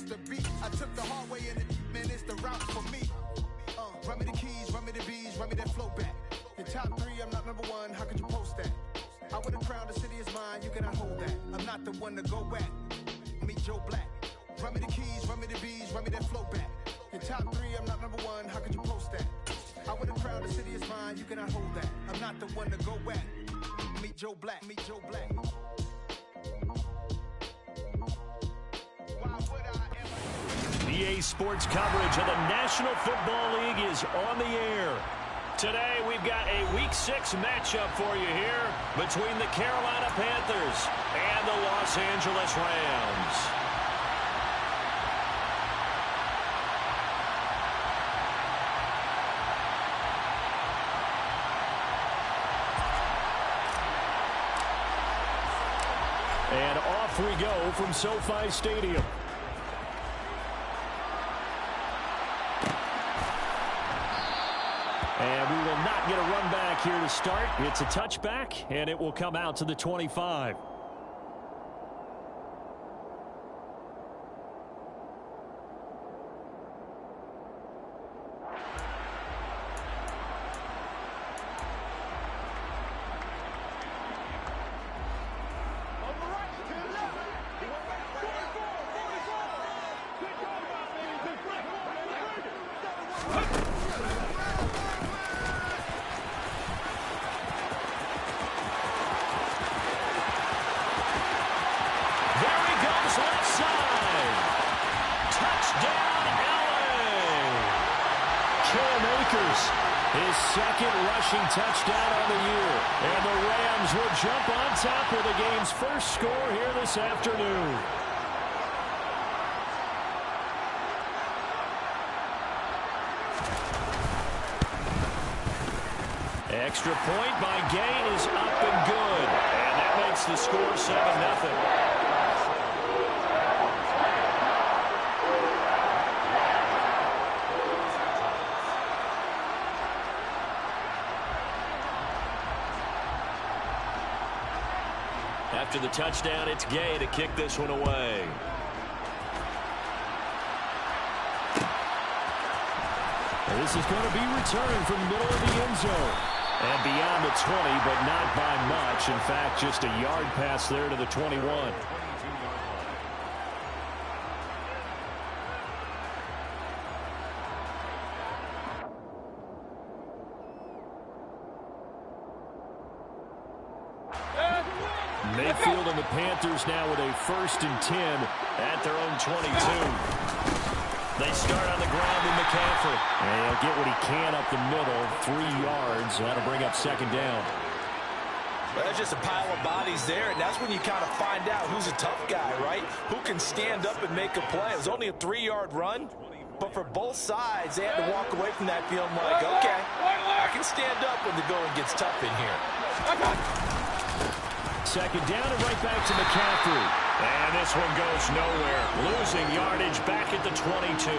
missed the beat. I took the hard way in the man, it's the route for me. Run me the keys, run me the bees, run me that flow back. Your top three, I'm not number one, how could you post that? I would have crowned the city is mine, you cannot hold that. I'm not the one to go back. Meet Joe Black. Run me the keys, run me the bees, run me that flow back. Your top three, I'm not number one, how could you post that? I would have crowned the city is mine, you cannot hold that. I'm not the one to go back. Meet Joe Black, meet Joe Black. EA Sports coverage of the National Football League is on the air. Today, we've got a Week 6 matchup for you here between the Carolina Panthers and the Los Angeles Rams. And off we go from SoFi Stadium. And we will not get a run back here to start. It's a touchback, and it will come out to the 25. His second rushing touchdown on the year. And the Rams will jump on top with the game's first score here this afternoon. Extra point by Gain is up and good. And that makes the score 7-0. After the touchdown, it's Gay to kick this one away. And this is going to be returned from the middle of the end zone. And beyond the 20, but not by much. In fact, just a yard pass there to the 21. Mayfield and the Panthers now with a 1st and 10 at their own 22. They start on the ground with McCaffrey. And he'll get what he can up the middle, 3 yards. That'll bring up 2nd down. Well, there's just a pile of bodies there, and that's when you kind of find out who's a tough guy, right? Who can stand up and make a play. It was only a 3-yard run, but for both sides, they had to walk away from that feeling like, okay, I can stand up when the going gets tough in here. 2nd down and right back to McCaffrey. And this one goes nowhere. Losing yardage back at the 22.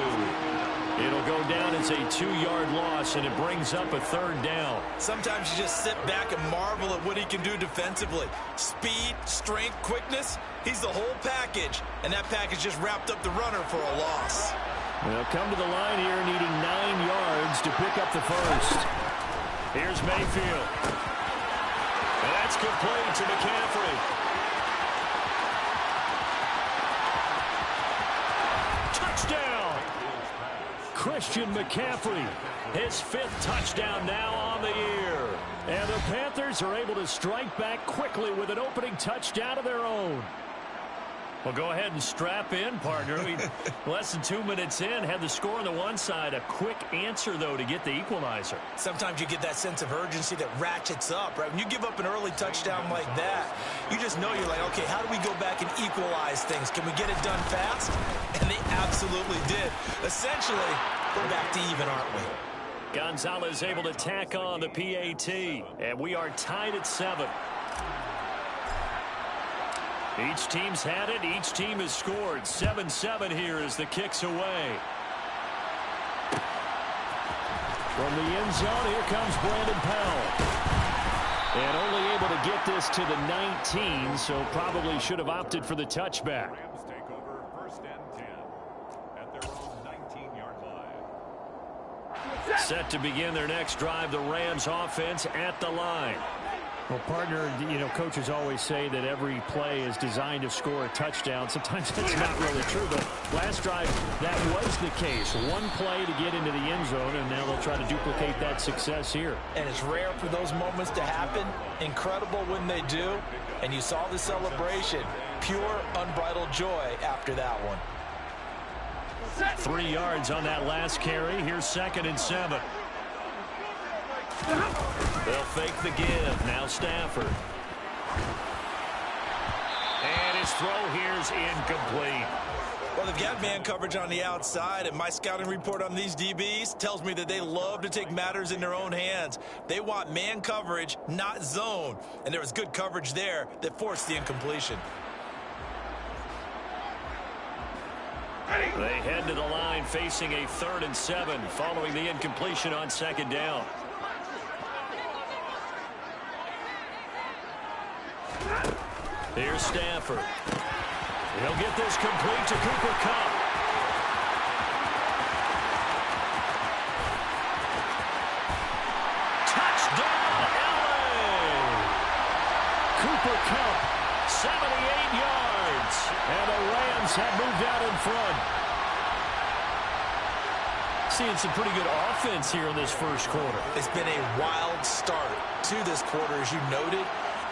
It'll go down as a 2-yard loss, and it brings up a 3rd down. Sometimes you just sit back and marvel at what he can do defensively. Speed, strength, quickness. He's the whole package, and that package just wrapped up the runner for a loss. They'll come to the line here needing 9 yards to pick up the 1st. Here's Mayfield. And that's complete to McCaffrey. Touchdown! Christian McCaffrey, his 5th touchdown now on the year. And the Panthers are able to strike back quickly with an opening touchdown of their own. Well, go ahead and strap in, partner. Less than 2 minutes in, had the score on the one side. A quick answer, though, to get the equalizer. Sometimes you get that sense of urgency that ratchets up, right? When you give up an early touchdown like that, you just know you're like, okay, how do we go back and equalize things? Can we get it done fast? And they absolutely did. Essentially, we're back to even, aren't we? Gonzalez able to tack on the PAT, and we are tied at 7. Each team's had it. Each team has scored. 7-7 here as the kick's away. From the end zone, here comes Brandon Powell. And only able to get this to the 19, so probably should have opted for the touchback. Rams take over 1st and 10. Set to begin their next drive, the Rams offense at the line. Well, partner, you know, coaches always say that every play is designed to score a touchdown. Sometimes that's not really true, but last drive, that was the case. One play to get into the end zone, and now they'll try to duplicate that success here. And it's rare for those moments to happen. Incredible when they do. And you saw the celebration. Pure, unbridled joy after that one. 3 yards on that last carry. Here's 2nd and 7. They'll fake the give. Now Stafford. And his throw here's incomplete. Well, they've got man coverage on the outside, and my scouting report on these DBs tells me that they love to take matters in their own hands. They want man coverage, not zone. And there was good coverage there that forced the incompletion. They head to the line facing a 3rd and 7 following the incompletion on 2nd down. Here's Stafford. He'll get this complete to Cooper Kupp. Touchdown, LA! Cooper Kupp, 78 yards. And the Rams have moved out in front. Seeing some pretty good offense here in this first quarter. It's been a wild start to this quarter, as you noted.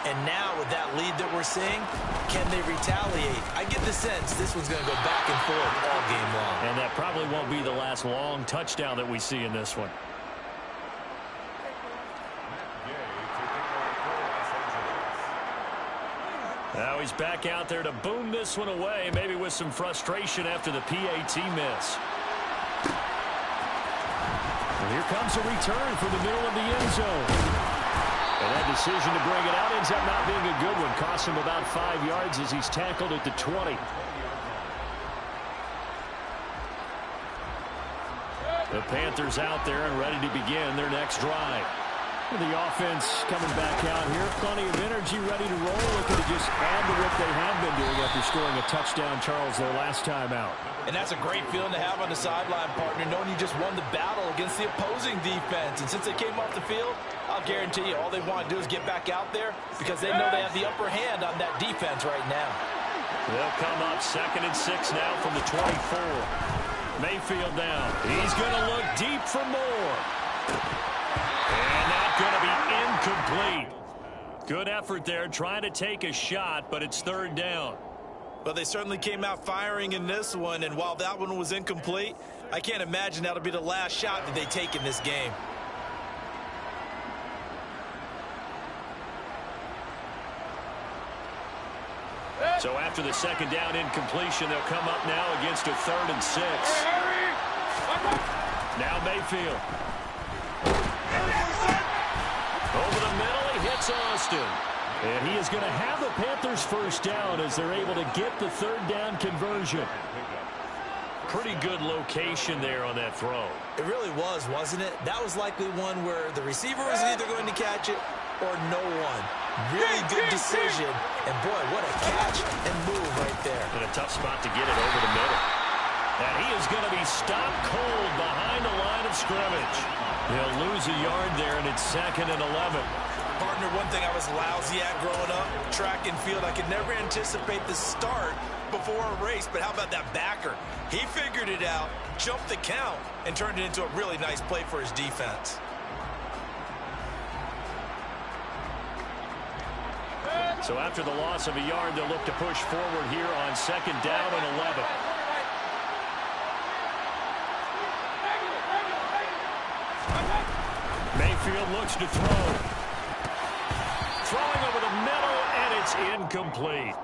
And now with that lead that we're seeing, can they retaliate? I get the sense this one's going to go back and forth all game long. And that probably won't be the last long touchdown that we see in this one. Now he's back out there to boom this one away, maybe with some frustration after the PAT miss. And here comes a return from the middle of the end zone. And that decision to bring it out ends up not being a good one. Costs him about 5 yards as he's tackled at the 20. The Panthers out there and ready to begin their next drive. The offense coming back out here. Plenty of energy, ready to roll. Looking to just add to what they have been doing after scoring a touchdown, Charles, their last time out. And that's a great feeling to have on the sideline, partner, knowing you just won the battle against the opposing defense. And since they came off the field, I'll guarantee you all they want to do is get back out there because they know they have the upper hand on that defense right now. They'll come up 2nd and 6 now from the 24. Mayfield down. He's going to look deep for more. And that's going to be incomplete. Good effort there trying to take a shot, but it's 3rd down. Well, they certainly came out firing in this one, and while that one was incomplete, I can't imagine that'll be the last shot that they take in this game. So after the 2nd down incompletion, they'll come up now against a 3rd and 6. Now Mayfield. Over the middle, he hits Austin. And he is going to have the Panthers first down as they're able to get the 3rd down conversion. Pretty good location there on that throw. It really was, wasn't it? That was likely one where the receiver was either going to catch it or no one. Really good decision. And boy, what a catch and move right there. And a tough spot to get it over the middle. And he is going to be stopped cold behind the line of scrimmage. He'll lose a yard there, and it's 2nd and 11. Partner, one thing I was lousy at growing up, track and field, I could never anticipate the start before a race, but how about that backer? He figured it out, jumped the count, and turned it into a really nice play for his defense. So after the loss of a yard, they'll look to push forward here on 2nd down and 11. Mayfield looks to throw. Throwing over the middle, and it's incomplete.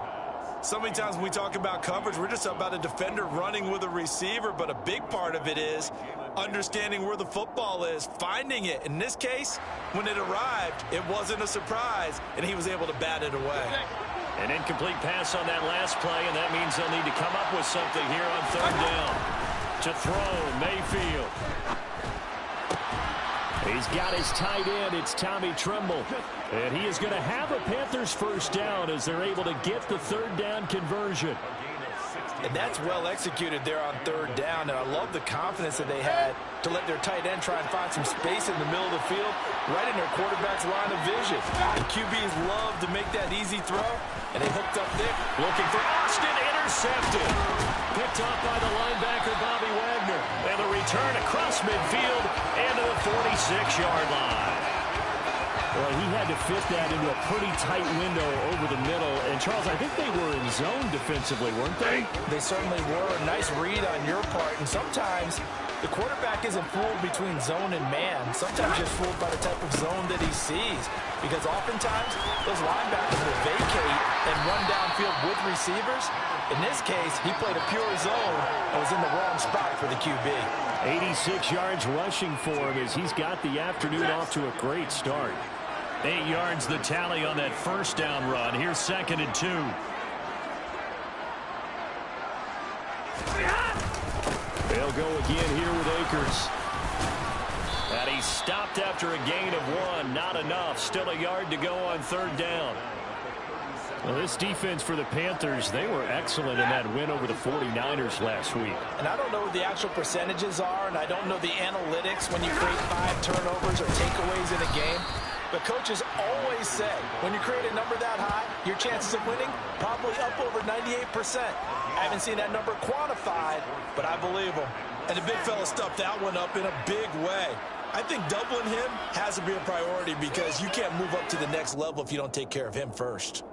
So many times when we talk about coverage, we're just about a defender running with a receiver, but a big part of it is understanding where the football is, finding it. In this case, when it arrived, it wasn't a surprise, and he was able to bat it away. An incomplete pass on that last play, and that means they'll need to come up with something here on 3rd down. To throw, Mayfield. He's got his tight end. It's Tommy Tremble. And he is going to have a Panthers first down as they're able to get the 3rd down conversion. And that's well executed there on third down. And I love the confidence that they had to let their tight end try and find some space in the middle of the field, right in their quarterback's line of vision. The QBs love to make that easy throw, and they hooked up there. Looking for Austin, intercepted. Picked off by the linebacker, Bobby Wagner. And the return across midfield and to the 46-yard line. Well, he had to fit that into a pretty tight window over the middle. And, Charles, I think they were in zone defensively, weren't they? They certainly were. A nice read on your part. And sometimes the quarterback isn't fooled between zone and man. Sometimes just fooled by the type of zone that he sees. Because oftentimes, those linebackers will vacate and run downfield with receivers. In this case, he played a pure zone and was in the wrong spot for the QB. 86 yards rushing for him as he's got the afternoon off to a great start. 8 yards the tally on that first down run. Here's 2nd and 2. They'll go again here with Akers. And he's stopped after a gain of 1. Not enough. Still a yard to go on third down. Well, this defense for the Panthers, they were excellent in that win over the 49ers last week. And I don't know what the actual percentages are, and I don't know the analytics when you create 5 turnovers or takeaways in a game. But coaches always say, when you create a number that high, your chances of winning probably up over 98%. I haven't seen that number quantified, but I believe them. And the big fella stuffed that one up in a big way. I think doubling him has to be a priority because you can't move up to the next level if you don't take care of him first.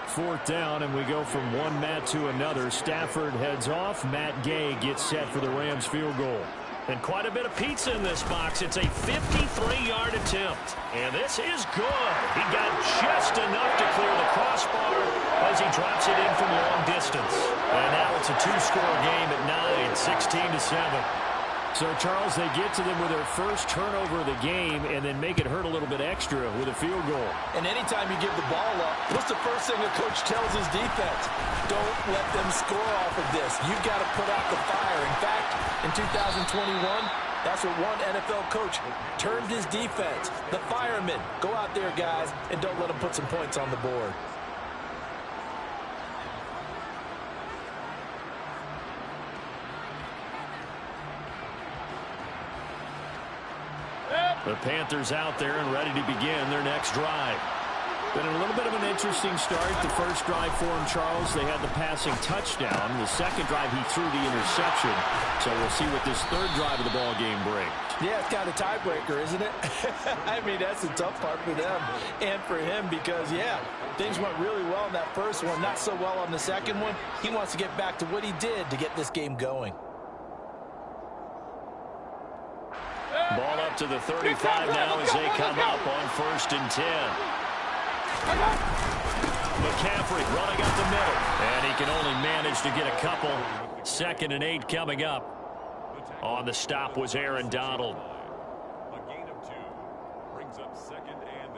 Fourth down, and we go from one Matt to another. Stafford heads off. Matt Gay gets set for the Rams field goal. And quite a bit of pizza in this box. It's a 53-yard attempt. And this is good. He got just enough to clear the crossbar as he drops it in from long distance. And now it's a 2-score game at 9, 16-7. So, Charles, they get to them with their first turnover of the game and then make it hurt a little bit extra with a field goal. And anytime you give the ball up, what's the first thing a coach tells his defense? Don't let them score off of this. You've got to put out the fire. In fact, in 2021, that's what one NFL coach termed his defense. The firemen. Go out there, guys, and don't let them put some points on the board. The Panthers out there and ready to begin their next drive. Been a little bit of an interesting start. The first drive for him, Charles, they had the passing touchdown. The second drive, he threw the interception. So we'll see what this third drive of the ball game brings. Yeah, it's kind of a tiebreaker, isn't it? I mean, that's the tough part for them and for him because, yeah, things went really well in that first one, not so well on the second one. He wants to get back to what he did to get this game going. Ball up to the 35 now as they come up on 1st and 10. McCaffrey running up the middle. And he can only manage to get a couple. 2nd and 8 coming up. On the stop was Aaron Donald. A gain of 2 brings up 2nd and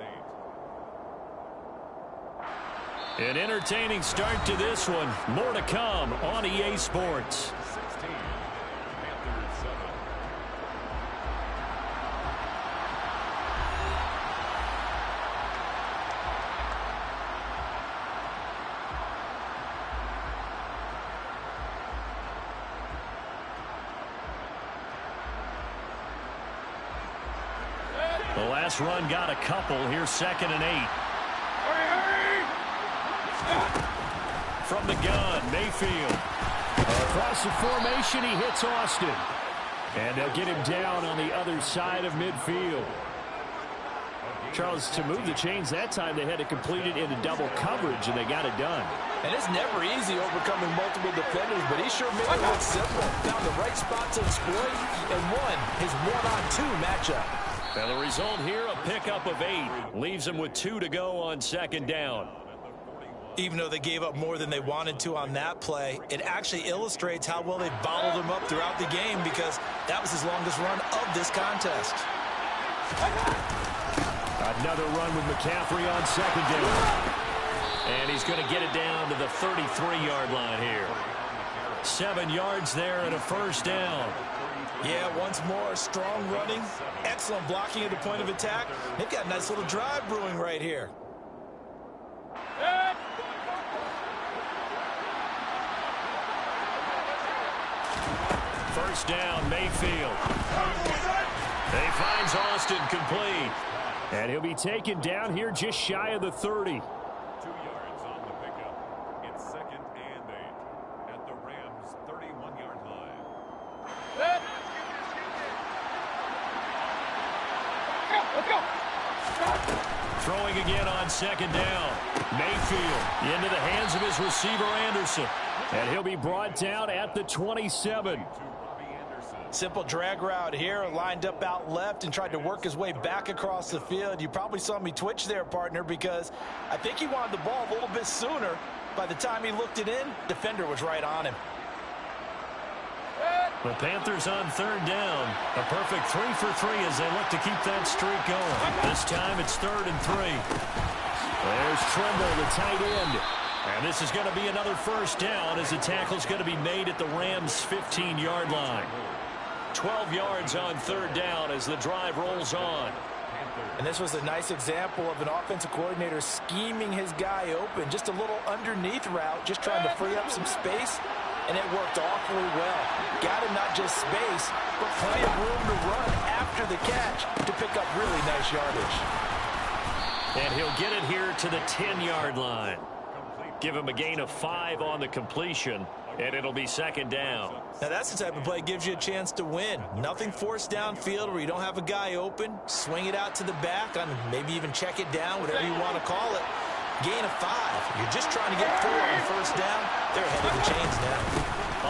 8. An entertaining start to this one. More to come on EA Sports. 16, Panthers 7. The last run got a couple. Here's 2nd and 8. From the gun, Mayfield. Across the formation, he hits Austin. And they'll get him down on the other side of midfield. Charles, to move the chains that time, they had to complete it into double coverage, and they got it done. And it's never easy overcoming multiple defenders, but he sure made it look simple. Found the right spot to exploit and won his 1-on-2 matchup. And the result here, a pickup of 8. Leaves them with 2 to go on 2nd down. Even though they gave up more than they wanted to on that play, it actually illustrates how well they bottled him up throughout the game because that was his longest run of this contest. Another run with McCaffrey on 2nd down. And he's going to get it down to the 33-yard line here. 7 yards there and a 1st down. Yeah, once more, strong running, excellent blocking at the point of attack. They've got a nice little drive brewing right here. First down, Mayfield. He finds Austin complete. And he'll be taken down here just shy of the 30. 2 yards on the pickup. It's 2nd and 8 at the Rams' 31-yard line. Let's go. Throwing again on 2nd down. Mayfield into the hands of his receiver, Anderson. And he'll be brought down at the 27. Simple drag route here, lined up out left and tried to work his way back across the field. You probably saw me twitch there, partner, because I think he wanted the ball a little bit sooner. By the time he looked it in, defender was right on him. The Panthers on 3rd down. A perfect 3 for 3 as they look to keep that streak going. This time it's 3rd and 3. There's Trimble, the tight end. And this is going to be another first down as the tackle's going to be made at the Rams' 15-yard line. 12 yards on 3rd down as the drive rolls on. And this was a nice example of an offensive coordinator scheming his guy open. Just a little underneath route, just trying to free up some space. And it worked awfully well. Got him not just space, but plenty of room to run after the catch to pick up really nice yardage. And he'll get it here to the 10-yard line. Give him a gain of 5 on the completion, and it'll be 2nd down. Now that's the type of play that gives you a chance to win. Nothing forced downfield where you don't have a guy open. Swing it out to the back, on maybe even check it down, whatever you want to call it. Gain of 5. You're just trying to get 4 on 1st down. They're ahead of the chains now.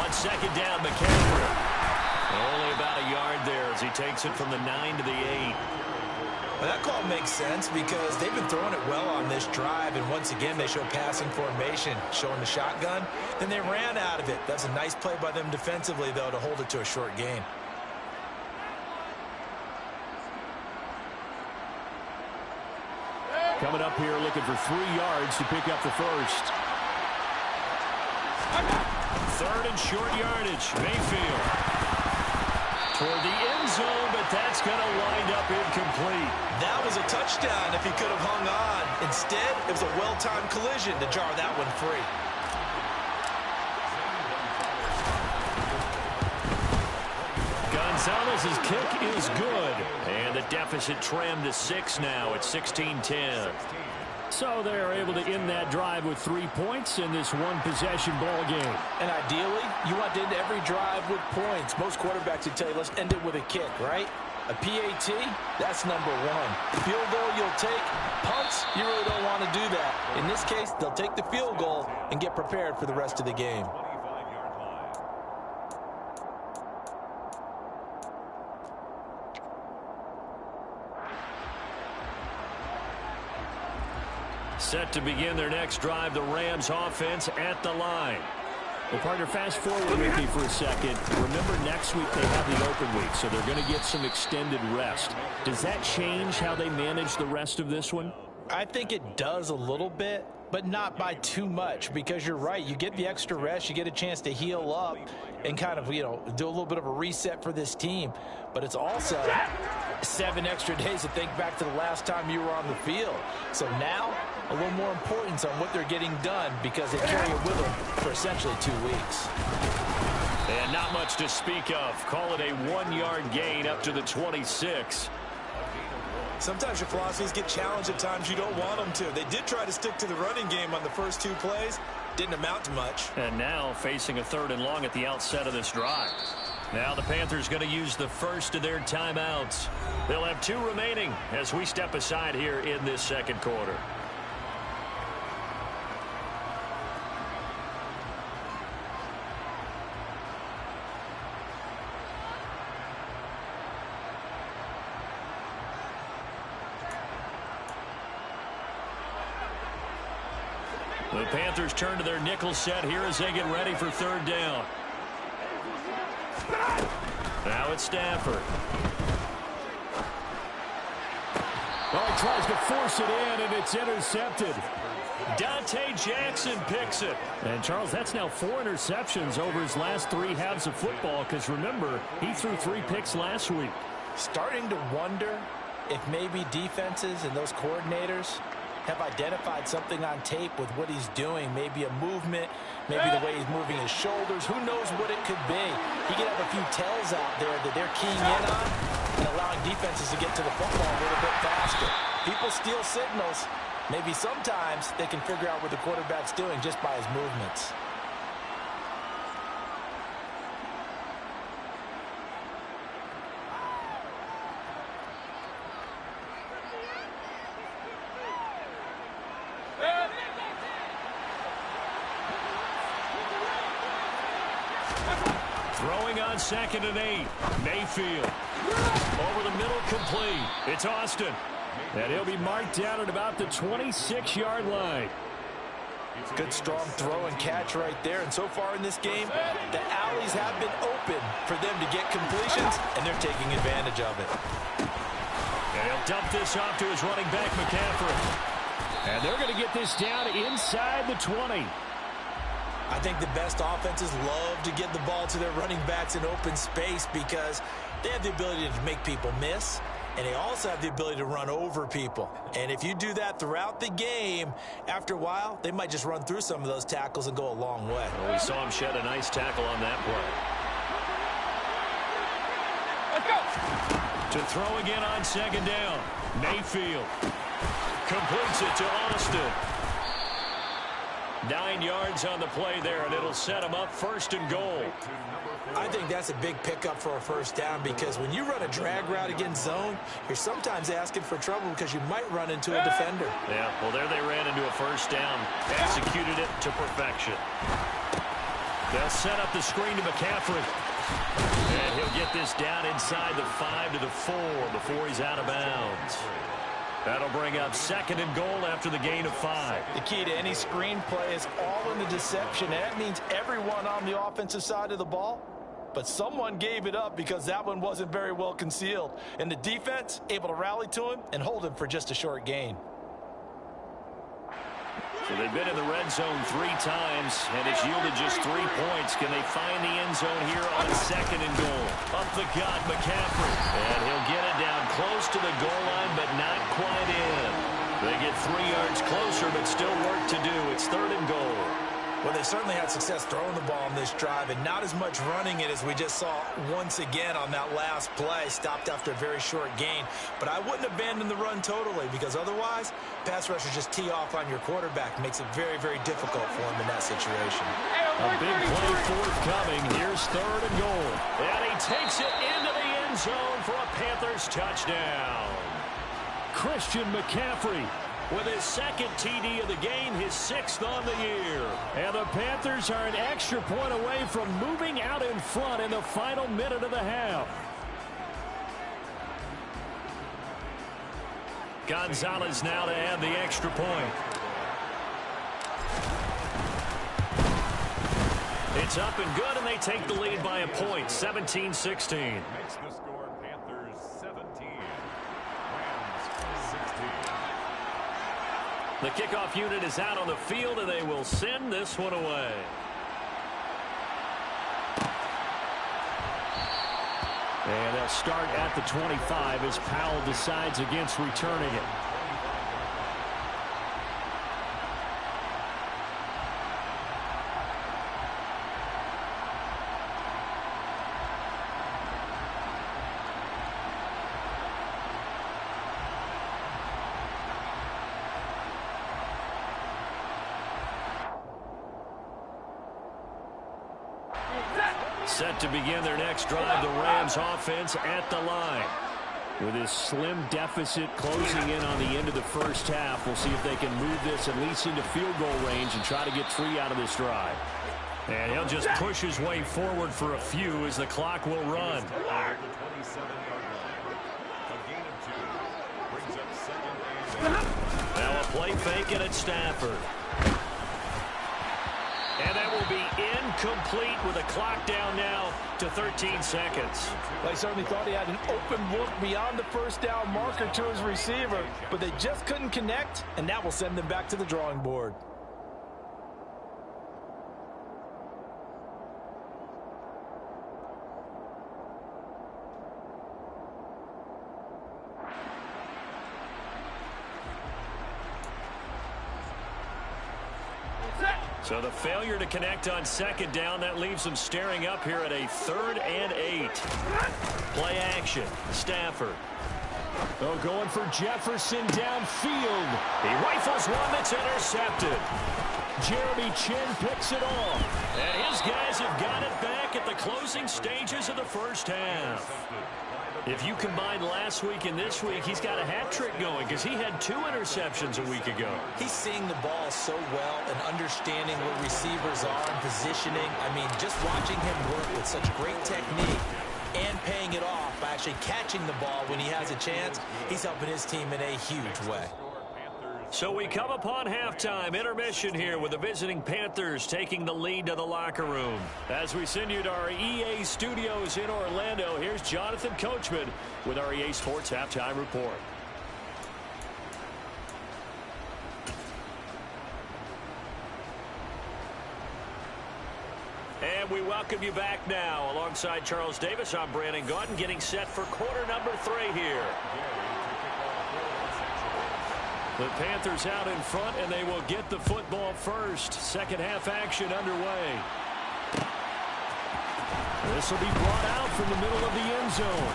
On 2nd down, McCaffrey. Only about a yard there as he takes it from the 9 to the 8. Well, that call makes sense because they've been throwing it well on this drive, and once again they show passing formation, showing the shotgun. Then they ran out of it. That's a nice play by them defensively, though, to hold it to a short gain. Coming up here looking for 3 yards to pick up the first. 3rd and short yardage. Mayfield toward the end zone, but that's going to wind up incomplete. That was a touchdown if he could have hung on. Instead, it was a well-timed collision to jar that one free. Gonzalez's kick is good, and the deficit trimmed to 6 now at 16-10. So they're able to end that drive with 3 points in this one-possession ball game. And ideally, you want to end every drive with points. Most quarterbacks would tell you, let's end it with a kick, right? A PAT, that's number 1. Field goal you'll take. Punts, you really don't want to do that. In this case, they'll take the field goal and get prepared for the rest of the game. Set to begin their next drive, the Rams offense at the line. Well, partner, fast forward with me for a second. Remember, next week they have the open week, so they're going to get some extended rest. Does that change how they manage the rest of this one? I think it does a little bit, but not by too much, because you're right. You get the extra rest, you get a chance to heal up and kind of, do a little bit of a reset for this team. But it's also 7 extra days to think back to the last time you were on the field. So now, a little more importance on what they're getting done because they carry it with them for essentially 2 weeks. And not much to speak of. Call it a 1-yard gain up to the 26. Sometimes your philosophies get challenged at times you don't want them to. They did try to stick to the running game on the first 2 plays. Didn't amount to much. And now facing a 3rd and long at the outset of this drive. Now the Panthers going to use the first of their timeouts. They'll have 2 remaining as we step aside here in this second quarter. The Panthers turn to their nickel set here as they get ready for 3rd down. Now it's Stafford. Well, he tries to force it in, and it's intercepted. Dante Jackson picks it. And, Charles, that's now 4 interceptions over his last 3 halves of football because, remember, he threw 3 picks last week. Starting to wonder if maybe defenses and those coordinators have identified something on tape with what he's doing. Maybe a movement, maybe the way he's moving his shoulders. Who knows what it could be? He could have a few tells out there that they're keying in on and allowing defenses to get to the football a little bit faster. People steal signals. Maybe sometimes they can figure out what the quarterback's doing just by his movements. Throwing on 2nd and 8. Mayfield. Over the middle, complete. It's Austin. And he'll be marked down at about the 26-yard line. Good strong throw and catch right there. And so far in this game, the alleys have been open for them to get completions, and they're taking advantage of it. And he'll dump this off to his running back, McCaffrey. And they're going to get this down inside the 20. I think the best offenses love to get the ball to their running backs in open space because they have the ability to make people miss, and they also have the ability to run over people. And if you do that throughout the game, after a while, they might just run through some of those tackles and go a long way. Well, we saw him shed a nice tackle on that play. Let's go. To throw again on 2nd down. Mayfield completes it to Austin. 9 yards on the play there, and it'll set him up 1st and goal. I think that's a big pickup for a 1st down because when you run a drag route against zone, you're sometimes asking for trouble because you might run into a defender. Yeah, well, there they ran into a 1st down. Executed it to perfection. They'll set up the screen to McCaffrey. And he'll get this down inside the 5 to the 4 before he's out of bounds. That'll bring up 2nd and goal after the gain of 5. The key to any screenplay is all in the deception. And that means everyone on the offensive side of the ball, but someone gave it up because that one wasn't very well concealed. And the defense able to rally to him and hold him for just a short gain. So they've been in the red zone 3 times, and it's yielded just 3 points. Can they find the end zone here on 2nd and goal? Up the gut, McCaffrey. And he'll get it down close to the goal line, but not quite in. They get 3 yards closer, but still work to do. It's 3rd and goal. Well, they certainly had success throwing the ball in this drive and not as much running it as we just saw once again on that last play. Stopped after a very short gain. But I wouldn't abandon the run totally because otherwise, pass rushers just tee off on your quarterback. Makes it very, very difficult for him in that situation. A big play forthcoming. Here's 3rd and goal. And he takes it into the end zone for a Panthers touchdown. Christian McCaffrey with his 2nd TD of the game, his 6th on the year. And the Panthers are an extra point away from moving out in front in the final minute of the half. Gonzalez now to add the extra point. It's up and good, and they take the lead by a point, 17-16. Makes the score Panthers 17, Rams 16. The kickoff unit is out on the field, and they will send this one away. And they'll start at the 25 as Powell decides against returning it. Set to begin their next drive, the Rams offense at the line. With this slim deficit closing in on the end of the 1st half, we'll see if they can move this at least into field goal range and try to get 3 out of this drive. And he'll just push his way forward for a few as the clock will run. Now a play fake, and it's Stafford. And that will be complete with a clock down now to 13 seconds. Well, he certainly thought he had an open look beyond the first down marker to his receiver, but they just couldn't connect, and that will send them back to the drawing board. So the failure to connect on second down, that leaves them staring up here at a 3rd and 8. Play action. Stafford. Oh, going for Jefferson downfield. He rifles one that's intercepted. Jeremy Chin picks it off. And his guys have got it back at the closing stages of the first half. If you combine last week and this week, he's got a hat trick going because he had 2 interceptions a week ago. He's seeing the ball so well and understanding where receivers are and positioning. I mean, just watching him work with such great technique and paying it off by actually catching the ball when he has a chance, he's helping his team in a huge way. So we come upon halftime intermission here with the visiting Panthers taking the lead to the locker room. As we send you to our EA studios in Orlando, here's Jonathan Coachman with our EA Sports Halftime Report. And we welcome you back now. Alongside Charles Davis, I'm Brandon Gaudin, getting set for quarter number 3 here. The Panthers out in front, and they will get the football first. Second half action underway. This will be brought out from the middle of the end zone.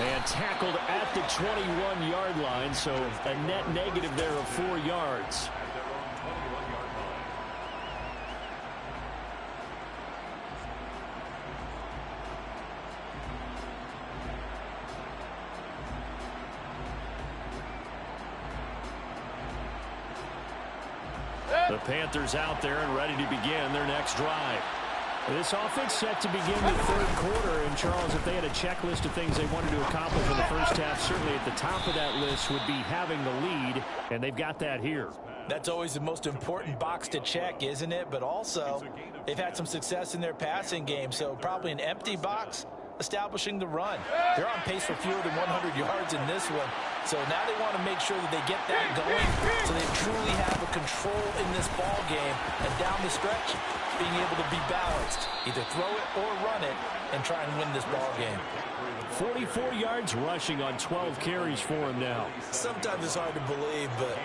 And tackled at the 21-yard line, so a net negative there of 4 yards. The Panthers out there and ready to begin their next drive. This offense set to begin the third quarter. And, Charles, if they had a checklist of things they wanted to accomplish in the first half, certainly at the top of that list would be having the lead, and they've got that here. That's always the most important box to check, isn't it? But also, they've had some success in their passing game, so probably an empty box establishing the run. They're on pace for fewer than 100 yards in this one. So now they want to make sure that they get that going so they truly have a control in this ball game. And down the stretch, being able to be balanced. Either throw it or run it and try and win this ball game. 44 yards rushing on 12 carries for him now. Sometimes it's hard to believe, but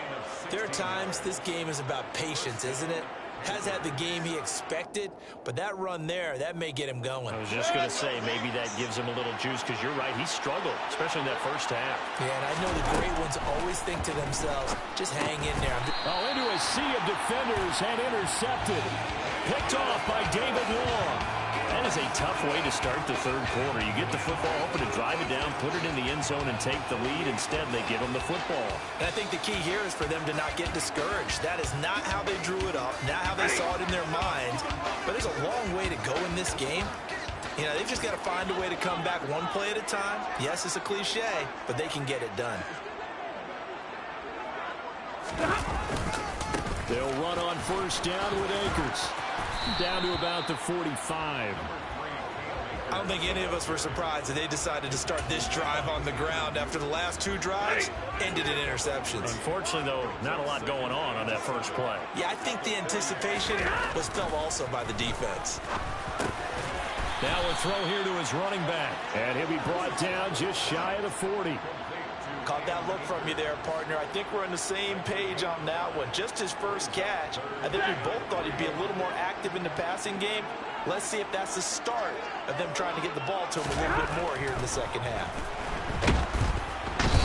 there are times this game is about patience, isn't it? Has had the game he expected, but that run there, that may get him going. I was just going to say, maybe that gives him a little juice, because you're right, he struggled, especially in that first half. Yeah, and I know the great ones always think to themselves, just hang in there. Into a sea of defenders and intercepted. Picked off by David Long. That is a tough way to start the third quarter. You get the football open to drive it down, put it in the end zone, and take the lead. Instead, they give them the football. And I think the key here is for them to not get discouraged. That is not how they drew it up, not how they saw it in their minds. But there's a long way to go in this game. You know, they've just got to find a way to come back one play at a time. Yes, it's a cliche, but they can get it done. They'll run on first down with Akers. Down to about the 45. I don't think any of us were surprised that they decided to start this drive on the ground after the last 2 drives ended in interceptions. Unfortunately, though, not a lot going on that first play. Yeah, I think the anticipation was felt also by the defense. Now a throw here to his running back. And he'll be brought down just shy of the 40. Caught that look from you there, partner. I think we're on the same page on that one. Just his first catch. I think we both thought he'd be a little more active in the passing game. Let's see if that's the start of them trying to get the ball to him a little bit more here in the second half.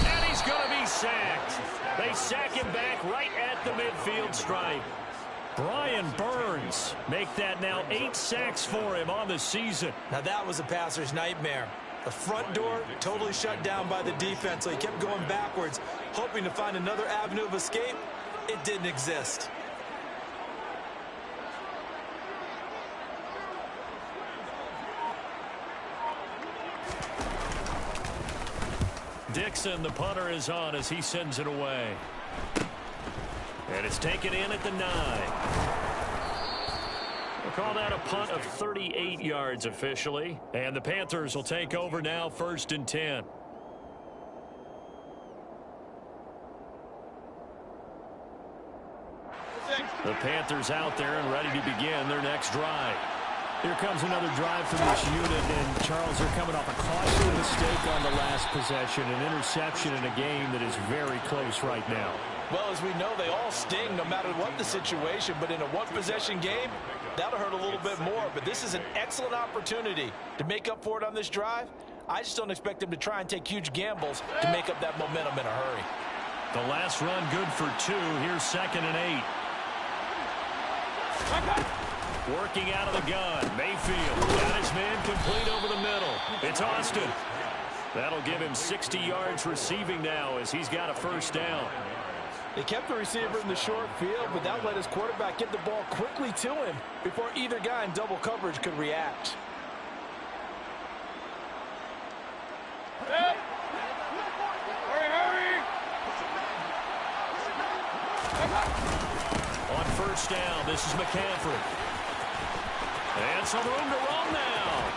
And he's going to be sacked. They sack him back right at the midfield stripe. Brian Burns make that now 8 sacks for him on the season. Now that was a passer's nightmare. The front door totally shut down by the defense, so he kept going backwards, hoping to find another avenue of escape. It didn't exist. Dixon, the punter, is on as he sends it away. And it's taken in at the 9. call that a punt of 38 yards officially. And the Panthers will take over now, 1st and 10. The Panthers out there and ready to begin their next drive. Here comes another drive for this unit, and Charles, they're coming off a costly mistake on the last possession, an interception in a game that is very close right now. Well, as we know, they all sting no matter what the situation, but in a one-possession game, that'll hurt a little bit more. But this is an excellent opportunity to make up for it on this drive. I just don't expect them to try and take huge gambles to make up that momentum in a hurry. The last run good for 2. Here's 2nd and 8. Working out of the gun. Mayfield got his man complete over the middle. It's Austin. That'll give him 60 yards receiving now as he's got a 1st down. They kept the receiver in the short field, but that let his quarterback get the ball quickly to him before either guy in double coverage could react. On 1st down, this is McCaffrey. And some room to run now.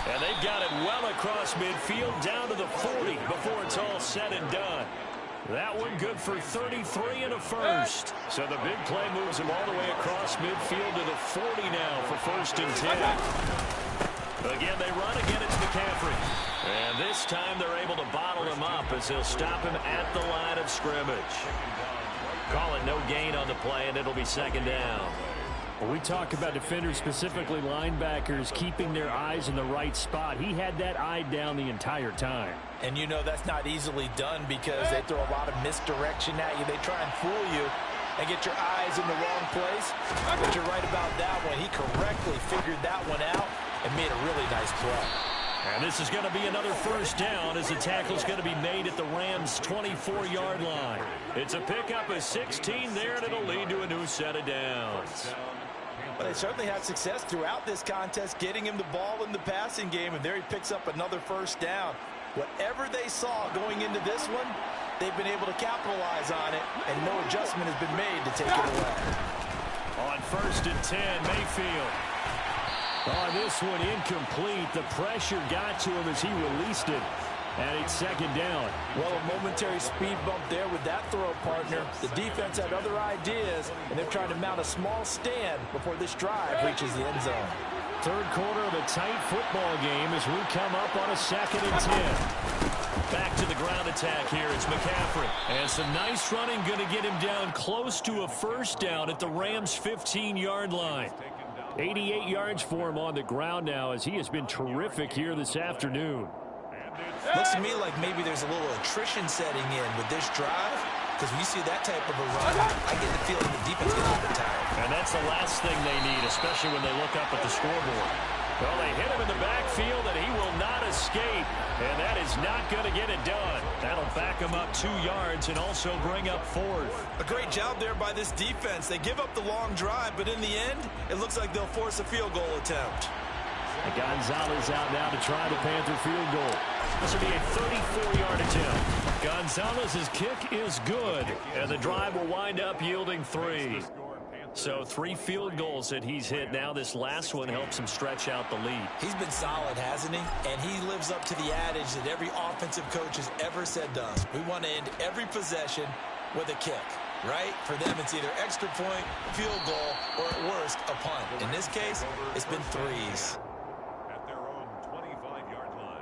And they've got it well across midfield down to the 40 before it's all said and done. That one good for 33 and a 1st. So the big play moves him all the way across midfield to the 40 now for 1st and 10. Again, they run. Again, it's McCaffrey. And this time they're able to bottle him up as they'll stop him at the line of scrimmage. Call it no gain on the play, and it'll be 2nd down. Well, we talk about defenders, specifically linebackers, keeping their eyes in the right spot. He had that eye down the entire time. And you know that's not easily done because they throw a lot of misdirection at you. They try and fool you and get your eyes in the wrong place. But you're right about that one. He correctly figured that one out and made a really nice play. And this is going to be another 1st down as the tackle's going to be made at the Rams' 24-yard line. It's a pickup of 16 there, and it'll lead to a new set of downs. Well, they certainly had success throughout this contest, getting him the ball in the passing game, and there he picks up another 1st down. Whatever they saw going into this one, they've been able to capitalize on it, and no adjustment has been made to take it away. On 1st and 10, Mayfield. On this one, incomplete. The pressure got to him as he released it. And it's 2nd down. Well, a momentary speed bump there with that throw, partner. The defense had other ideas, and they're trying to mount a small stand before this drive reaches the end zone. 3rd quarter of a tight football game as we come up on a 2nd and 10. Back to the ground attack here. It's McCaffrey. And some nice running going to get him down close to a 1st down at the Rams' 15-yard line. 88 yards for him on the ground now as he has been terrific here this afternoon. Looks to me like maybe there's a little attrition setting in with this drive, because when you see that type of a run, I get the feeling the defense gets a little bit tired. And that's the last thing they need, especially when they look up at the scoreboard. Well, they hit him in the backfield, and he will not escape. And that is not going to get it done. That'll back him up 2 yards and also bring up 4th. A great job there by this defense. They give up the long drive, but in the end, it looks like they'll force a field goal attempt. And Gonzalez out now to try the Panther field goal. This will be a 34-yard attempt. Gonzalez's kick is good, and the drive will wind up yielding 3. So 3 field goals that he's hit now. This last one helps him stretch out the lead. He's been solid, hasn't he? And he lives up to the adage that every offensive coach has ever said to us. We want to end every possession with a kick, right? For them, it's either extra point, field goal, or at worst, a punt. In this case, it's been 3s. At their own 25-yard line.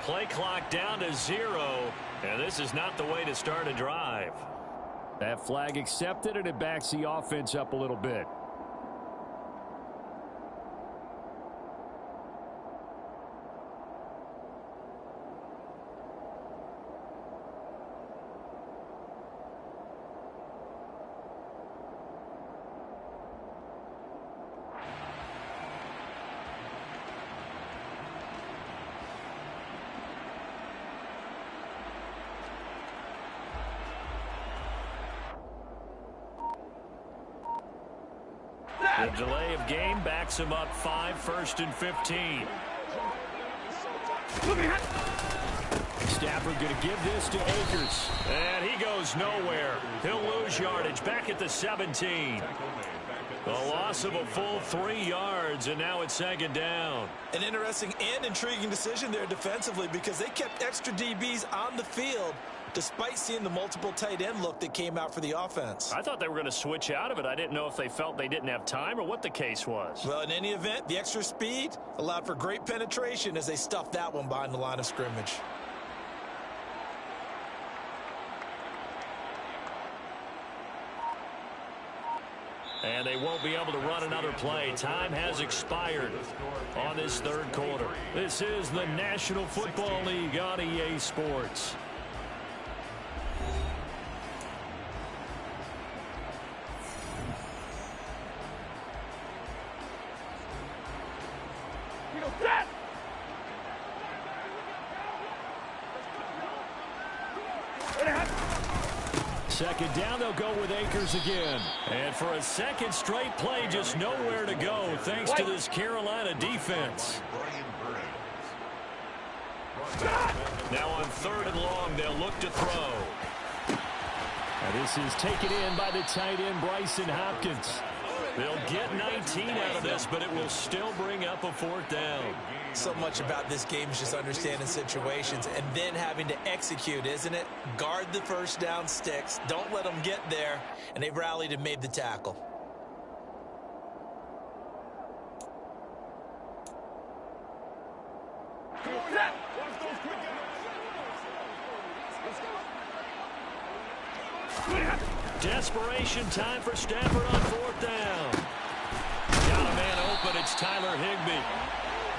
Play clock down to 0, and this is not the way to start a drive. That flag accepted, and it backs the offense up a little bit. The delay of game backs him up 5, 1st and 15. Stafford going to give this to Akers. And he goes nowhere. He'll lose yardage back at the 17. A loss of a full 3 yards, and now it's 2nd down. An interesting and intriguing decision there defensively because they kept extra DBs on the field despite seeing the multiple tight end look that came out for the offense. I thought they were going to switch out of it. I didn't know if they felt they didn't have time or what the case was. Well, in any event, the extra speed allowed for great penetration as they stuffed that one behind the line of scrimmage. And they won't be able to run another play. Time has expired on this 3rd quarter. This is the National Football League on EA Sports. Second down, they'll go with Akers again. And for a 2nd straight play, just nowhere to go thanks to this Carolina defense. Now on 3rd and long, they'll look to throw. And this is taken in by the tight end, Bryson Hopkins. They'll get 19 out of this, but it will still bring up a 4th down. So much about this game is just understanding situations and then having to execute, isn't it? Guard the 1st down sticks. Don't let them get there. And they rallied and made the tackle. Desperation time for Stafford on 4th down. Got a man open. It's Tyler Higbee.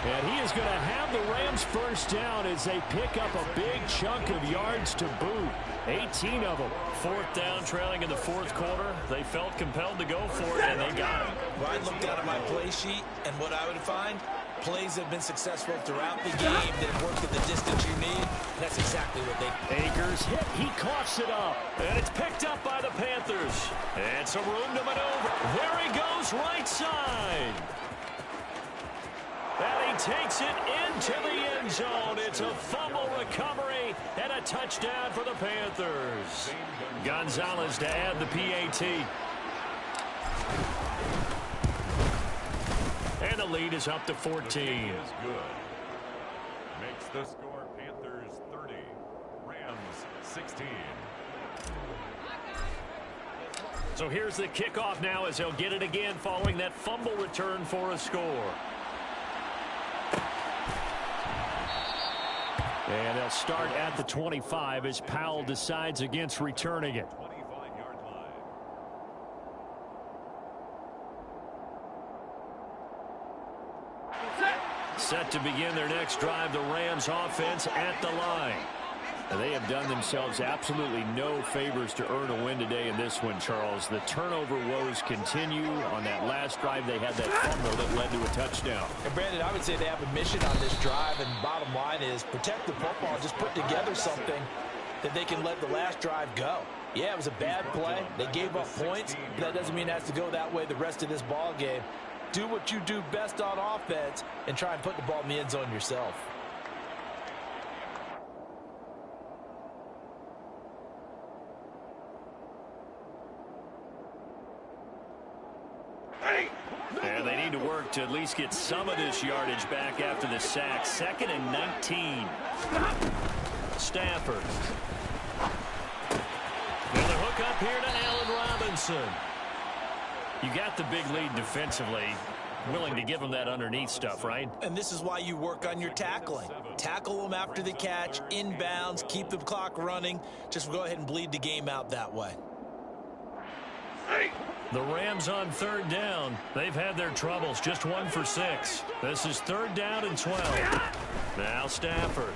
And he is going to have the Rams 1st down as they pick up a big chunk of yards to boot. 18 of them. 4th down, trailing in the 4th quarter. They felt compelled to go for it, and they got it. Well, I'd look down at my play sheet, and what I would find, plays have been successful throughout the game that have worked at the distance you need. And that's exactly what they did. Akers hit. He coughs it up. And it's picked up by the Panthers. And some room to maneuver. There he goes, right side. And he takes it into the end zone. It's a fumble recovery and a touchdown for the Panthers. Gonzalez to add the PAT. And the lead is up to 14. Is good. Makes the score Panthers 30, Rams 16. So here's the kickoff now as they'll get it again following that fumble return for a score. And they'll start at the 25 as Powell decides against returning it. 25-yard line. Set to begin their next drive, the Rams offense at the line. And they have done themselves absolutely no favors to earn a win today in this one, Charles. The turnover woes continue. On that last drive, they had that fumble that led to a touchdown. And Brandon, I would say they have a mission on this drive, and bottom line is protect the football, just put together something that they can let the last drive go. Yeah, it was a bad play. They gave up points, but that doesn't mean it has to go that way the rest of this ball game. Do what you do best on offense and try and put the ball in the end zone yourself. And they need to work to at least get some of this yardage back after the sack. 2nd and 19. Stafford. And the hook up here to Allen Robinson. You got the big lead defensively. Willing to give them that underneath stuff, right? And this is why you work on your tackling. Tackle them after the catch, inbounds, keep the clock running. Just go ahead and bleed the game out that way. The Rams on 3rd down. They've had their troubles. Just 1 for 6. This is 3rd down and 12. Now Stafford.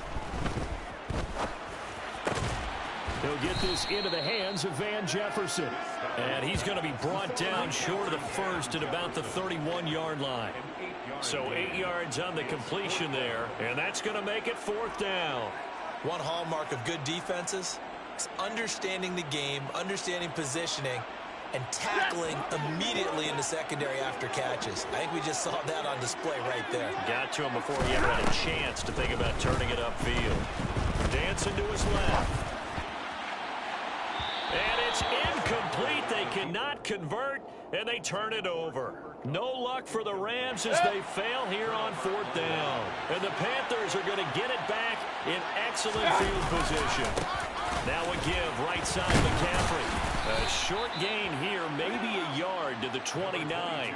He'll get this into the hands of Van Jefferson. And he's going to be brought down short of the first at about the 31-yard line. So 8 yards on the completion there. And that's going to make it 4th down. One hallmark of good defenses is understanding the game, understanding positioning, and tackling immediately in the secondary after catches. I think we just saw that on display right there. Got to him before he ever had a chance to think about turning it upfield. Dancing to his left. And it's incomplete. They cannot convert, and they turn it over. No luck for the Rams as they fail here on 4th down. And the Panthers are going to get it back in excellent field position. Now a give, right side McCaffrey. A short gain here, maybe a yard to the 29.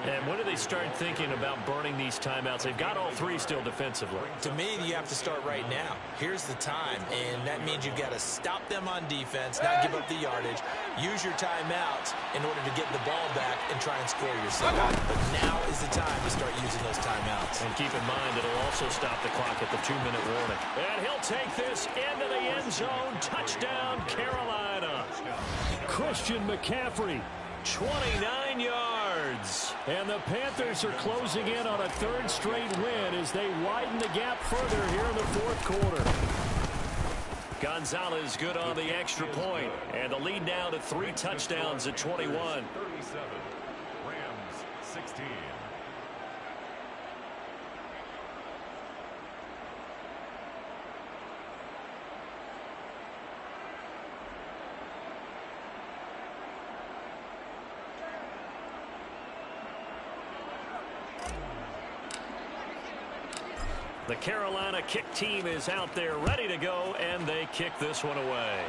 And when do they start thinking about burning these timeouts? They've got all three still defensively. To me, you have to start right now. Here's the time, and that means you've got to stop them on defense, not give up the yardage, use your timeouts in order to get the ball back and try and score yourself. But now is the time to start using those timeouts. And keep in mind, it'll also stop the clock at the 2-minute warning. And he'll take this into the end zone. Touchdown, Carolina. Christian McCaffrey, 29 yards. And the Panthers are closing in on a 3rd straight win as they widen the gap further here in the 4th quarter. Gonzalez good on the extra point. And the lead now to 3 touchdowns at 21. 37. Rams 16. The Carolina kick team is out there ready to go, and they kick this one away.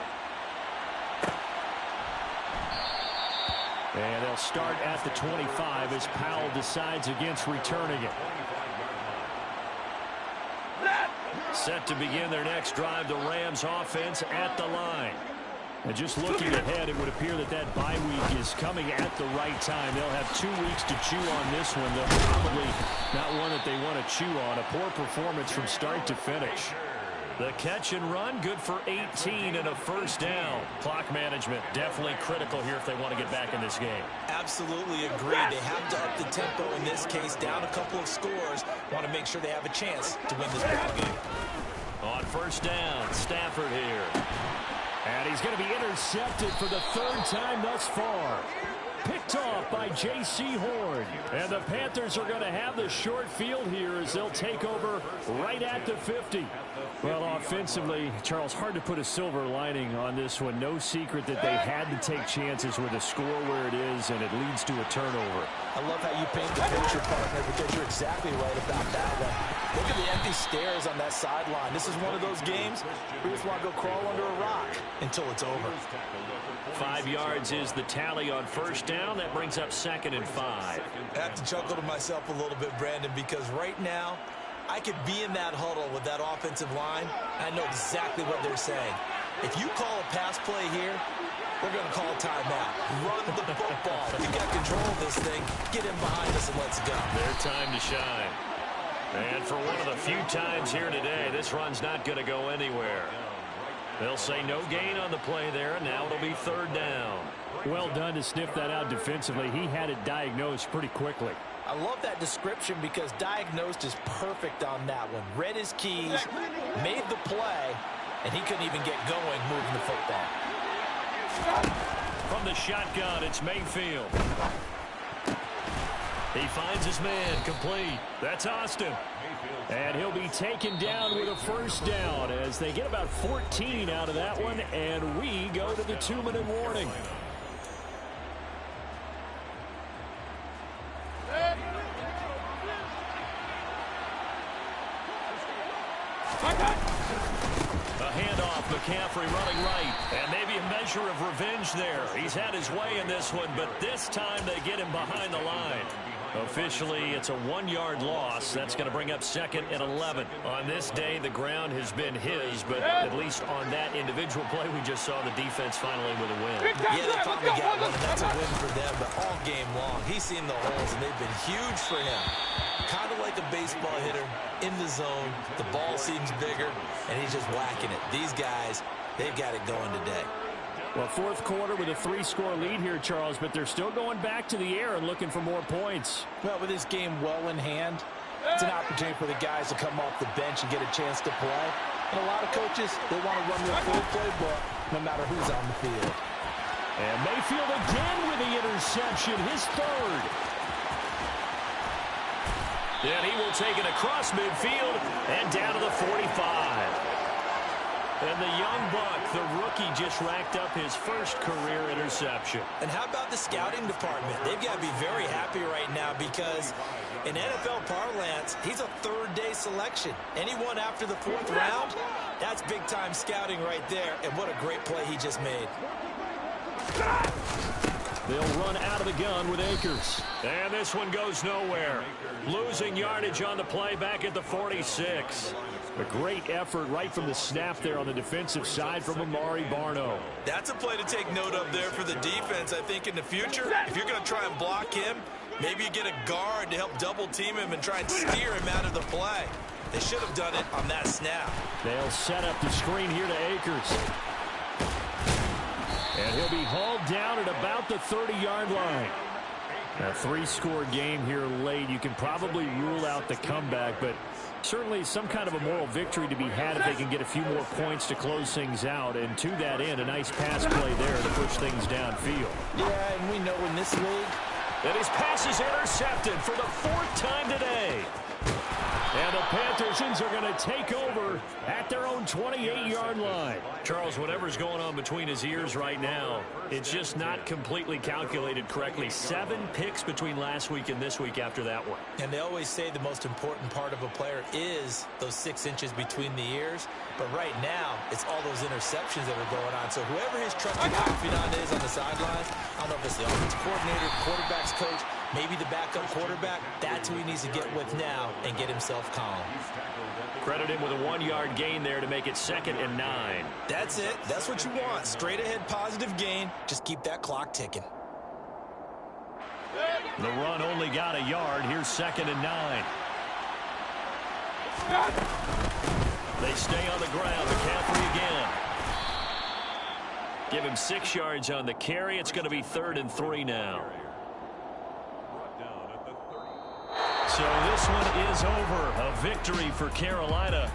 And they'll start at the 25 as Powell decides against returning it. Set to begin their next drive, the Rams offense at the line. And just looking ahead, it would appear that that bye week is coming at the right time. They'll have 2 weeks to chew on this one. They'll probably not one that they want to chew on. A poor performance from start to finish. The catch and run, good for 18 and a 1st down. Clock management definitely critical here if they want to get back in this game. Absolutely agree. They have to up the tempo in this case, down a couple of scores. Want to make sure they have a chance to win this ball game. On 1st down, Stafford here. And he's going to be intercepted for the 3rd time thus far. Picked off by J.C. Horn. And the Panthers are going to have the short field here as they'll take over right at the 50. Well, offensively, Charles, hard to put a silver lining on this one. No secret that they had to take chances with a score where it is, and it leads to a turnover. I love how you paint the picture, partner, because you're exactly right about that one. Look at the empty stares on that sideline. This is one of those games where you just want to go crawl under a rock until it's over. 5 yards is the tally on 1st down. That brings up 2nd and 5. I have to chuckle to myself a little bit, Brandon, because right now I could be in that huddle with that offensive line. I know exactly what they're saying. If you call a pass play here, we're going to call a timeout. Run the football. You got control of this thing. Get in behind us and let's go. Their time to shine. And for one of the few times here today, this run's not going to go anywhere. They'll say no gain on the play there, and now it'll be 3rd down. Well done to sniff that out defensively. He had it diagnosed pretty quickly. I love that description because diagnosed is perfect on that one. Read his keys, made the play, and he couldn't even get going moving the football. From the shotgun, it's Mayfield. He finds his man, complete. That's Austin. And he'll be taken down with a 1st down as they get about 14 out of that one, and we go to the 2-minute warning. A handoff, McCaffrey running right, and maybe a measure of revenge there. He's had his way in this one, but this time they get him behind the line. Officially, it's a 1-yard loss. That's going to bring up 2nd and 11. On this day, the ground has been his, but at least on that individual play, we just saw the defense finally with a win. Yeah, they finally got one, and that's a win for them, but all game long, he's seen the holes, and they've been huge for him. Kind of like a baseball hitter in the zone. The ball seems bigger, and he's just whacking it. These guys, they've got it going today. Well, 4th quarter with a 3-score lead here, Charles, but they're still going back to the air and looking for more points. Well, with this game well in hand, it's an opportunity for the guys to come off the bench and get a chance to play. And a lot of coaches, they want to run their full playbook no matter who's on the field. And Mayfield again with the interception, his third. And he will take it across midfield and down to the 45. And the young buck, the rookie, just racked up his first career interception. And how about the scouting department? They've got to be very happy right now because in NFL parlance, he's a third-day selection. Anyone after the 4th round, that's big-time scouting right there. And what a great play he just made. They'll run out of the gun with Akers. And this one goes nowhere. Losing yardage on the play back at the 46. A great effort right from the snap there on the defensive side from Amari Barno. That's a play to take note of there for the defense. I think in the future, if you're going to try and block him, maybe you get a guard to help double-team him and try and steer him out of the play. They should have done it on that snap. They'll set up the screen here to Akers. And he'll be hauled down at about the 30-yard line. A 3-score game here late. You can probably rule out the comeback, but certainly some kind of a moral victory to be had if they can get a few more points to close things out. And to that end, a nice pass play there to push things downfield. Yeah, and we know in this league that his pass is intercepted for the 4th time today. And the Panthers are going to take over at their own 28-yard line. Charles, whatever's going on between his ears right now, it's just not completely calculated correctly. 7 picks between last week and this week after that one. And they always say the most important part of a player is those 6 inches between the ears. But right now, it's all those interceptions that are going on. So whoever his trusted confidant is on the sidelines, I don't know if it's the offensive coordinator, quarterback's coach, maybe the backup quarterback, that's who he needs to get with now and get himself calm. Credit him with a 1-yard gain there to make it 2nd and 9. That's it. That's what you want. Straight ahead positive gain. Just keep that clock ticking. The run only got a yard. Here's 2nd and 9. They stay on the ground. McCaffrey again. Give him 6 yards on the carry. It's going to be 3rd and 3 now. So this one is over. A victory for Carolina.